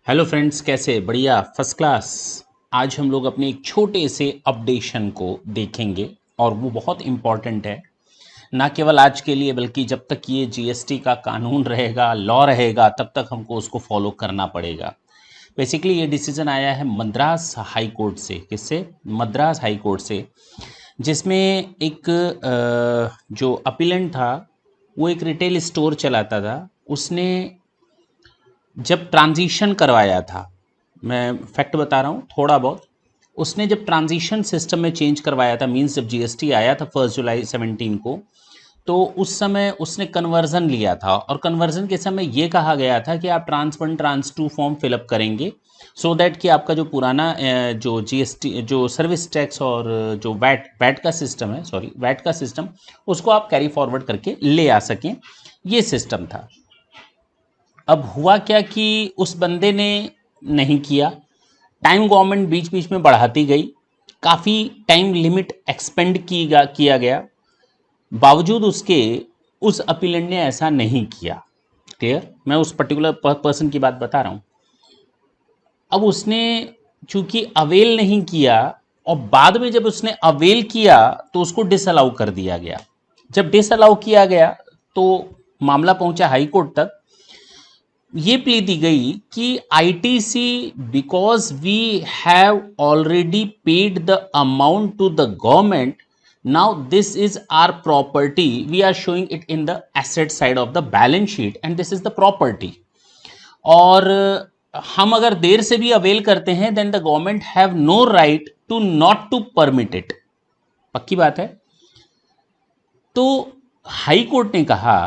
Hello friends, कैसे? बढ़िया, first class. आज हम लोग अपने एक छोटे से अपडेशन को देखेंगे और वो बहुत इम्पॉर्टेंट है, ना केवल आज के लिए बल्कि जब तक ये जीएसटी का कानून रहेगा, लॉ रहेगा, तब तक हमको उसको फॉलो करना पड़ेगा। बेसिकली ये डिसीजन आया है मद्रास हाई कोर्ट से। किससे? मद्रास हाई कोर्ट से, जिसमें एक जो अपीलेंट था वो एक रिटेल स्टोर चलाता था। उसने जब ट्रांजिशन करवाया था, मैं फैक्ट बता रहा हूँ थोड़ा बहुत, उसने जब ट्रांजिशन सिस्टम में चेंज करवाया था, मींस जब जीएसटी आया था 1 जुलाई 2017 को, तो उस समय उसने कन्वर्जन लिया था और कन्वर्जन के समय ये कहा गया था कि आप ट्रांस 1 ट्रांस 2 फॉर्म फिलअप करेंगे सो दैट कि आपका जो पुराना जो जीएसटी जो सर्विस टैक्स और जो वैट का सिस्टम है, सॉरी वैट का सिस्टम, उसको आप कैरी फॉरवर्ड करके ले आ सकें। ये सिस्टम था। अब हुआ क्या कि उस बंदे ने नहीं किया। टाइम गवर्नमेंट बीच बीच में बढ़ाती गई, काफ़ी टाइम लिमिट एक्सपेंड किया गया, बावजूद उसके उस अपीलेंट ने ऐसा नहीं किया। क्लियर? मैं उस पर्टिकुलर पर्सन की बात बता रहा हूँ। अब उसने चूंकि अवेल नहीं किया और बाद में जब उसने अवेल किया तो उसको डिसअलाउ कर दिया गया। जब डिसअलाउ किया गया तो मामला पहुंचा हाई कोर्ट तक। ये प्ली दी गई कि ITC, because we have already paid the amount to the government, now this is our property, we are showing it in the asset side of the balance sheet and this is the property. और हम अगर देर से भी avail करते हैं then the government have no right to not to permit it. पक्की बात है। तो हाई कोर्ट ने कहा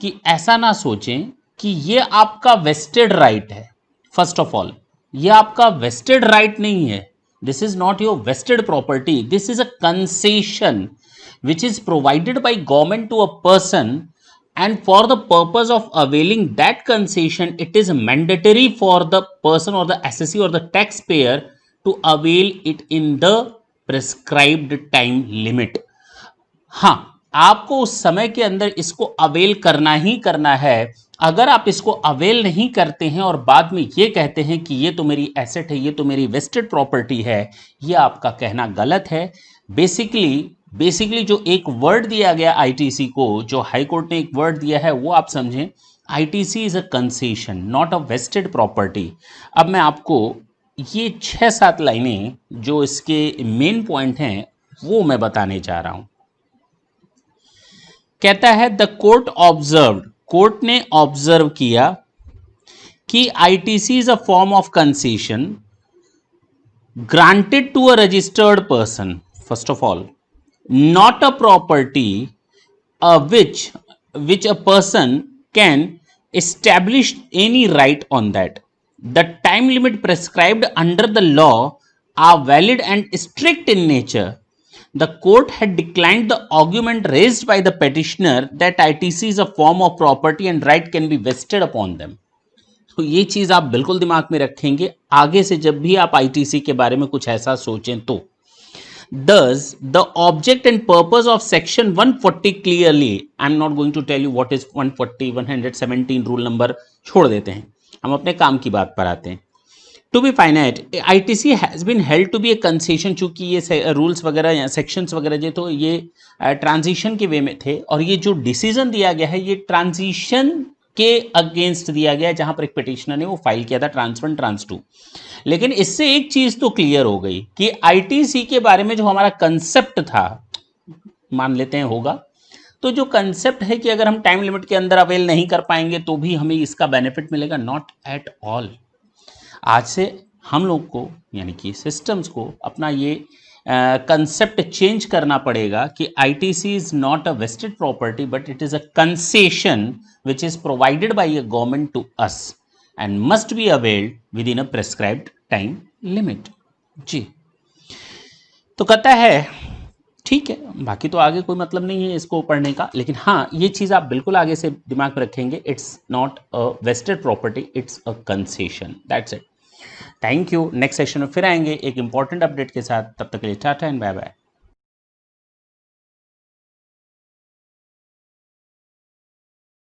कि ऐसा ना सोचें कि ये आपका वेस्टेड राइट है। फर्स्ट ऑफ ऑल, ये आपका वेस्टेड राइट नहीं है। This is not your vested property, this is a concession which is provided by government to a person, and for the purpose of availing that concession it is mandatory for the person or the assessee or the taxpayer to avail it in the prescribed time limit. हाँ, आपको उस समय के अंदर इसको avail करना ही करना है। अगर आप इसको अवेल नहीं करते हैं और बाद में ये कहते हैं कि ये तो मेरी एसेट है, ये तो मेरी वेस्टेड प्रॉपर्टी है, ये आपका कहना गलत है। बेसिकली जो एक वर्ड दिया गया आईटीसी को, जो हाई कोर्ट ने एक वर्ड दिया है, वो आप समझें, ITC is a concession, not a vested property. अब मैं आपको ये 6-7 लाइनें जो इसके मेन पॉइंट हैं वो मैं बताने जा रहा हूं। कहता है द कोर्ट ऑब्जर्व्ड, कोर्ट ने ऑब्जर्व किया कि ITC is a form of concession granted to a registered person, first of all, not a property which a person can establish any right on that. The time limit prescribed under the law are valid and strict in nature. The court had declined the argument raised by the petitioner that ITC is a form of property and right can be vested upon them. तो ये चीज आप बिल्कुल दिमाग में रखेंगे आगे से जब भी आप आईटीसी के बारे में कुछ ऐसा सोचें तो। Thus, the object and purpose of section 140 clearly, I'm not going to tell you what is 140, 117 rule number छोड़ देते हैं, हम अपने काम की बात पर आते हैं। To be finite, ITC has been held to be a concession, चूंकि ये रूल्स वगैरह या सेक्शंस वगैरह जो तो ये ट्रांजिशन के वे में थे, और ये जो डिसीजन दिया गया है ये ट्रांजिशन के अगेंस्ट दिया गया है, जहां पर एक पिटिशनर ने वो फाइल किया था ट्रांस 1 ट्रांस 2। लेकिन इससे एक चीज तो क्लियर हो गई कि आईटीसी के बारे में जो हमारा कंसेप्ट था, मान लेते हैं होगा, तो जो कंसेप्ट है कि अगर हम टाइम लिमिट के अंदर अवेल नहीं कर पाएंगे तो भी हमें इसका बेनिफिट मिलेगा, नॉट एट ऑल। आज से हम लोग को, यानी कि सिस्टम्स को, अपना ये कंसेप्ट चेंज करना पड़ेगा कि ITC is not a vested property but it is a concession which is provided by a government to us and must be availed within a prescribed time limit. जी, तो कहता है ठीक है, बाकी तो आगे कोई मतलब नहीं है इसको पढ़ने का, लेकिन हाँ ये चीज़ आप बिल्कुल आगे से दिमाग में रखेंगे, it's not a vested property, it's a concession, that's it. Thank you. Next session में फिर आएंगे एक इंपॉर्टेंट अपडेट के साथ, तब तक के लिए टाटा एंड बाय बाय।